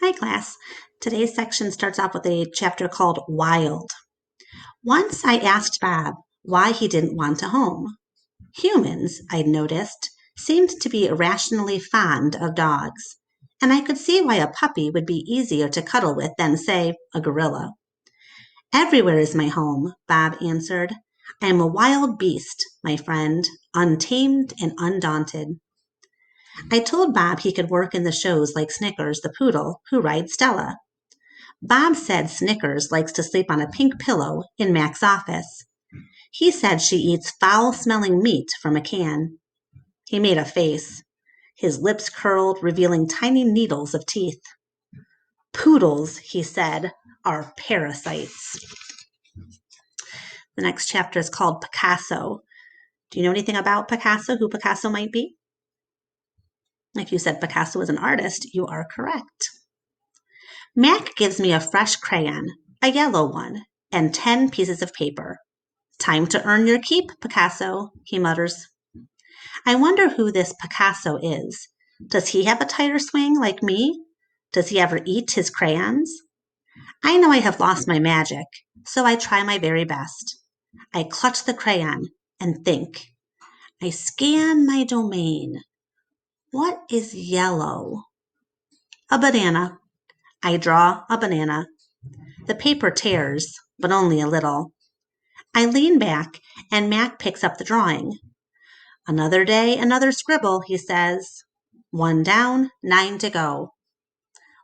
Hi, class. Today's section starts off with a chapter called Wild. Once I asked Bob why he didn't want a home. Humans, I'd noticed, seemed to be irrationally fond of dogs, and I could see why a puppy would be easier to cuddle with than, say, a gorilla. Everywhere is my home, Bob answered. I am a wild beast, my friend, untamed and undaunted. I told Bob he could work in the shows like Snickers, the poodle, who rides Stella. Bob said Snickers likes to sleep on a pink pillow in Mac's office. He said she eats foul-smelling meat from a can. He made a face. His lips curled, revealing tiny needles of teeth. Poodles, he said, are parasites. The next chapter is called Picasso. Do you know anything about Picasso, who Picasso might be? If you said Picasso is an artist, you are correct. Mac gives me a fresh crayon, a yellow one, and 10 pieces of paper. Time to earn your keep, Picasso, he mutters. I wonder who this Picasso is. Does he have a tire swing like me? Does he ever eat his crayons? I know I have lost my magic, so I try my very best. I clutch the crayon and think. I scan my domain. What is yellow? A banana. I draw a banana. The paper tears, but only a little. I lean back, and Mac picks up the drawing. Another day, another scribble, he says. 1 down, 9 to go.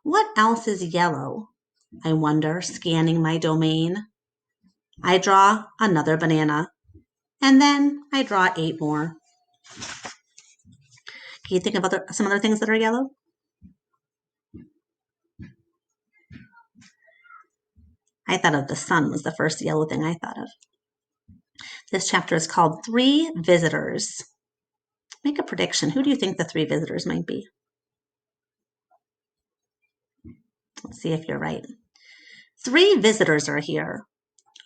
What else is yellow? I wonder, scanning my domain. I draw another banana, and then I draw 8 more. Can you think of some other things that are yellow? I thought of the sun was the first yellow thing I thought of. This chapter is called 3 Visitors. Make a prediction. Who do you think the 3 visitors might be? Let's see if you're right. 3 visitors are here.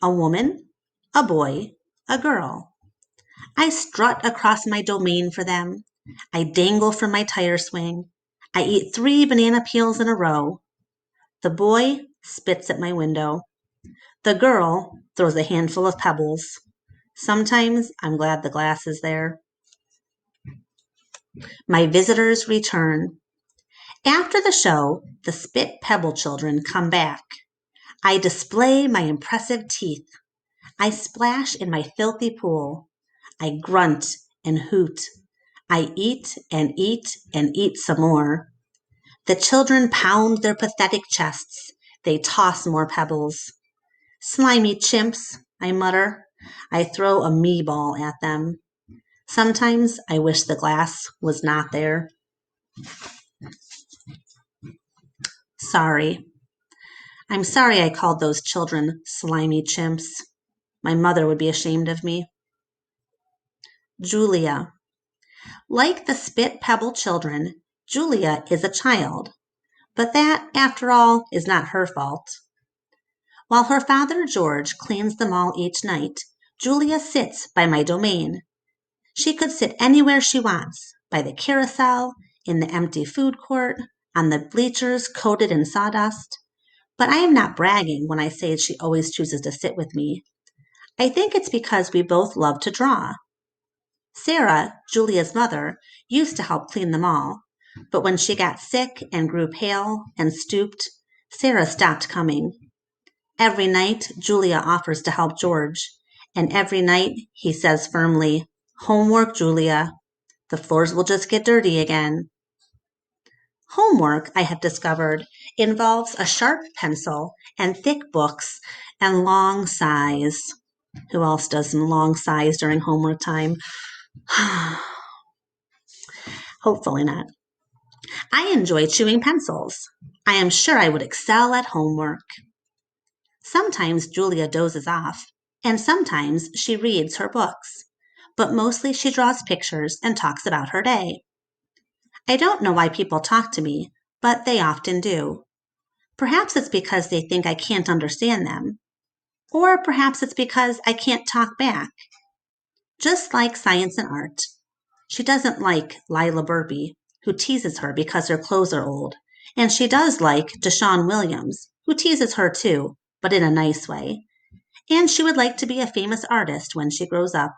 A woman, a boy, a girl. I strut across my domain for them. I dangle from my tire swing. I eat 3 banana peels in a row. The boy spits at my window. The girl throws a handful of pebbles. Sometimes I'm glad the glass is there. My visitors return. After the show, the spit pebble children come back. I display my impressive teeth. I splash in my filthy pool. I grunt and hoot. I eat and eat and eat some more. The children pound their pathetic chests. They toss more pebbles. Slimy chimps, I mutter. I throw a me ball at them. Sometimes I wish the glass was not there. Sorry. I'm sorry I called those children slimy chimps. My mother would be ashamed of me. Julia. Like the spit pebble children, Julia is a child. But that, after all, is not her fault. While her father George cleans them all each night, Julia sits by my domain. She could sit anywhere she wants, by the carousel, in the empty food court, on the bleachers coated in sawdust. But I am not bragging when I say she always chooses to sit with me. I think it's because we both love to draw. Sarah, Julia's mother, used to help clean them all, but when she got sick and grew pale and stooped, Sarah stopped coming. Every night, Julia offers to help George, and every night he says firmly, "Homework, Julia. The floors will just get dirty again." Homework, I have discovered, involves a sharp pencil and thick books and long sighs. Who else does some long sighs during homework time? Hopefully not. I enjoy chewing pencils. I am sure I would excel at homework. Sometimes Julia dozes off, and sometimes she reads her books, but mostly she draws pictures and talks about her day. I don't know why people talk to me, but they often do. Perhaps it's because they think I can't understand them, or perhaps it's because I can't talk back. Just like science and art. She doesn't like Lila Burpee, who teases her because her clothes are old, And she does like Deshaun Williams, who teases her too, but in a nice way. And she would like to be a famous artist when she grows up.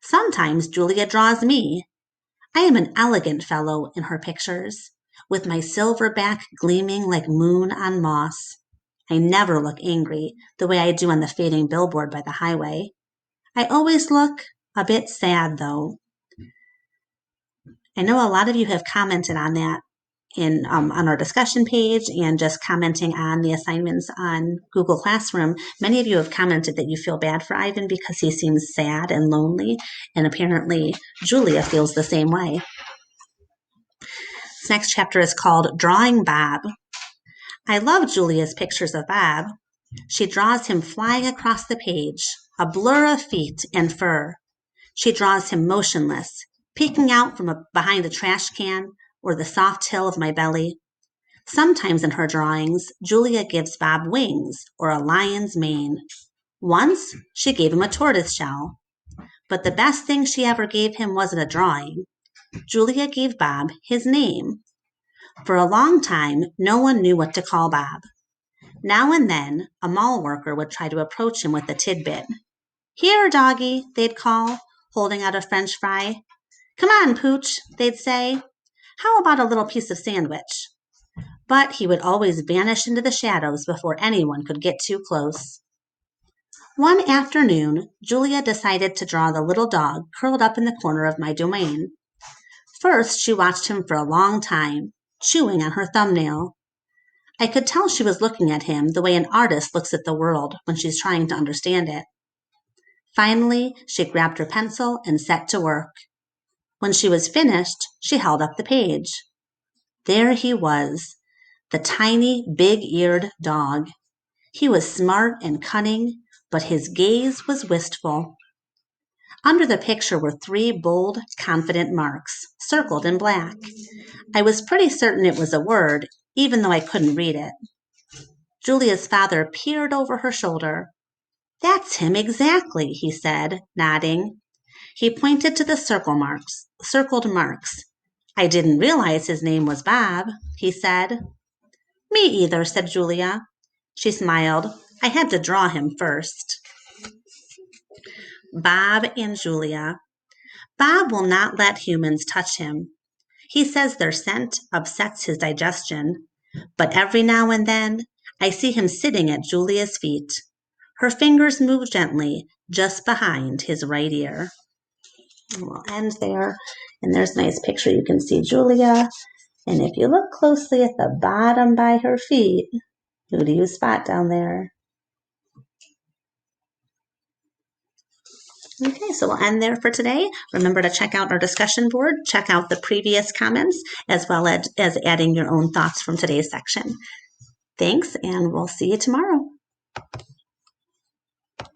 Sometimes Julia draws me. I am an elegant fellow in her pictures, with my silver back gleaming like moon on moss. I never look angry the way I do on the fading billboard by the highway. I always look a bit sad, though. I know a lot of you have commented on that in on our discussion page and just commenting on the assignments on Google Classroom. Many of you have commented that you feel bad for Ivan because he seems sad and lonely, and apparently Julia feels the same way. This next chapter is called Drawing Bob. I love Julia's pictures of Bob. She draws him flying across the page, a blur of feet and fur. She draws him motionless, peeking out from behind a trash can or the soft hill of my belly. Sometimes in her drawings, Julia gives Bob wings or a lion's mane. Once, she gave him a tortoise shell. But the best thing she ever gave him wasn't a drawing. Julia gave Bob his name. For a long time, no one knew what to call Bob. Now and then, a mall worker would try to approach him with a tidbit. Here, doggy, they'd call, holding out a French fry. Come on, Pooch, they'd say. How about a little piece of sandwich? But he would always vanish into the shadows before anyone could get too close. One afternoon, Julia decided to draw the little dog curled up in the corner of my domain. First, she watched him for a long time, chewing on her thumbnail. I could tell she was looking at him the way an artist looks at the world when she's trying to understand it. Finally, she grabbed her pencil and set to work. When she was finished, she held up the page. There he was, the tiny, big-eared dog. He was smart and cunning, but his gaze was wistful. Under the picture were 3 bold, confident marks, circled in black. I was pretty certain it was a word, even though I couldn't read it. Julia's father peered over her shoulder. That's him exactly, he said, nodding. He pointed to the circled marks. I didn't realize his name was Bob, he said. Me either, said Julia. She smiled. I had to draw him first. Bob and Julia. Bob will not let humans touch him. He says their scent upsets his digestion. But every now and then, I see him sitting at Julia's feet. Her fingers move gently just behind his right ear. And we'll end there. And there's a nice picture. You can see Julia. And if you look closely at the bottom by her feet, who do you spot down there? Okay, so we'll end there for today. Remember to check out our discussion board, check out the previous comments, as well as adding your own thoughts from today's section. Thanks, and we'll see you tomorrow.